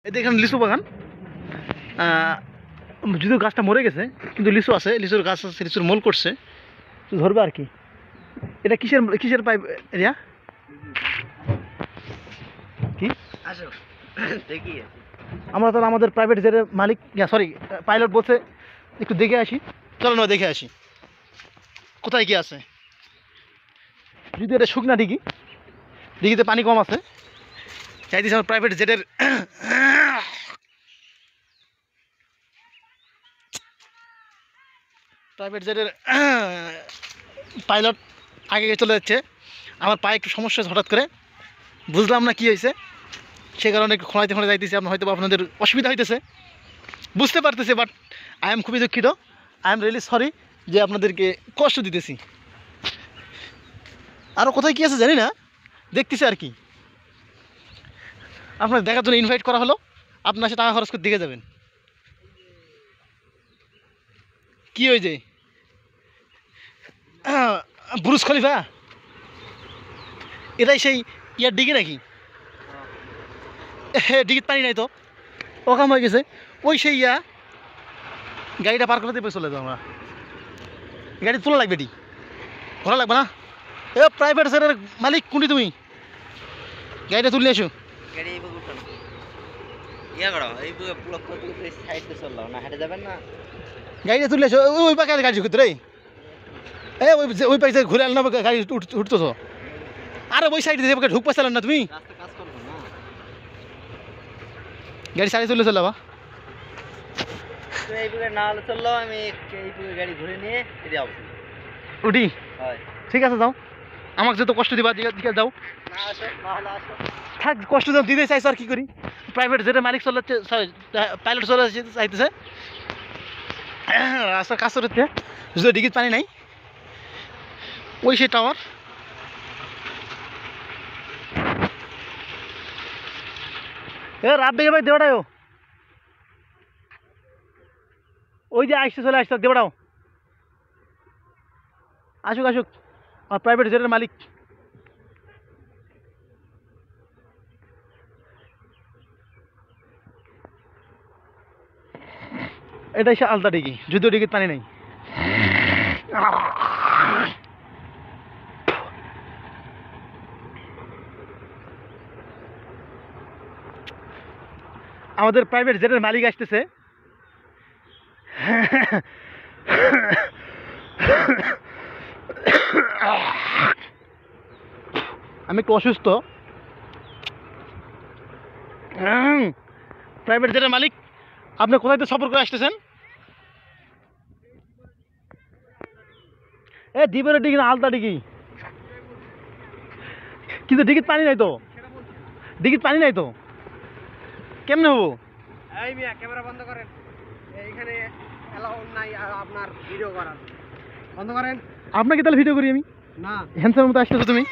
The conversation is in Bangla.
এই দেখেন লিচু বাগান, যদিও গাছটা মরে গেছে কিন্তু লিচু আছে, লিচুর গাছ আছে, লিচুর মোল করছে, ধরবে আর কি। এটা কিসের কিসের পাইপ এরিয়া কি? আমরা তাহলে আমাদের প্রাইভেট জেটের মালিক সরি পাইলট বলছে একটু দেখে আসি, চলো না দেখে আসি কোথায় কি আছে। যদি এটা শুকনা ডিগি, ডিগিতে পানি কম আছে, চাইতেছি আমার প্রাইভেট জেটের পাইলট আগে চলে যাচ্ছে। আমার পায়ে একটু সমস্যা হঠাৎ করে, বুঝলাম না কি হয়েছে, সে কারণে একটু খোঁড়াইতে যাইতেছি। আপনার হয়তো আপনাদের অসুবিধা হইতেছে, বুঝতে পারতেছি, বাট আই এম খুবই দুঃখিত, আই এম রিয়েলি সরি যে আপনাদেরকে কষ্ট দিতেছি। আরও কোথায় কী আছে জানি না, দেখতেছি আর কি। আপনার দেখার জন্য ইনভাইট করা হলো, আপনার সে টাকা খরচ করে দেখে যাবেন। কি ওই যে বুরুজ খলিফা, এটাই সেই ইয়ার ডিগি নাকি? হ্যাঁ, ডিগিত পানি নাই তো, ওখান হয়ে গেছে ওই সেই ইয়া। গাড়িটা পার করতে চলে যাবো আমরা, গাড়ি তোলা লাগবে, ডি ঘোরা লাগবে না। এ প্রাইভেট সেটের মালিক কোনটি তুমি? গাড়িটা তুলে এসো। গাড়িটা তুলে এসো, ওই পাকে গাড়ি ঢুকতে রে। এ ওই পাশে ঘুরে আল না, গাড়ি উঠতেছ। আরে ওই সাইডে যে ঢুক পাচ্ছিলাম না তুমি, গাড়ি সাইডে তুলে চলে বা উঠি। ঠিক আছে যাও, আমাকে যত কষ্ট দিবা দিকে যাও, থাক কষ্ট দিতে চাইছো আর কি করি। প্রাইভেট জেটের মালিক চলাচ্ছে, পাইলট চলে চাইতেছে রাস্তার কাজ করতে, যদি ডিগির পানি নাই। ওই সে টাওয়ার, এ রাত বেগে ভাই দেওয়াটাও, ওই যে আসতে চলে আসতে দেওয়াটাও, আসুক আসুক আর প্রাইভেট জেটের মালিক। এটাই সে আলতা ডিগি, যদিও ডিগির পানি নেই। আমাদের প্রাইভেট জেটের মালিক আসতেছে। আমি একটু অসুস্থ। প্রাইভেট জেটের মালিক, আপনি কোথায় তো সফর করে আসতেছেন? এ দ্বীপের ডিগি না আলতা ডিগি, কিন্তু ডিগির পানি নাই তো, ডিগির পানি নাই তো, কেমনে হবো? এই মিয়া ক্যামেরা বন্ধ করেন, এইখানে এলাও নাই আপনার ভিডিও করার, বন্ধ করেন। আপনাকে তাহলে ভিডিও করি আমি? না, হ্যান্ডসামের মতো আসতেছো তুমি।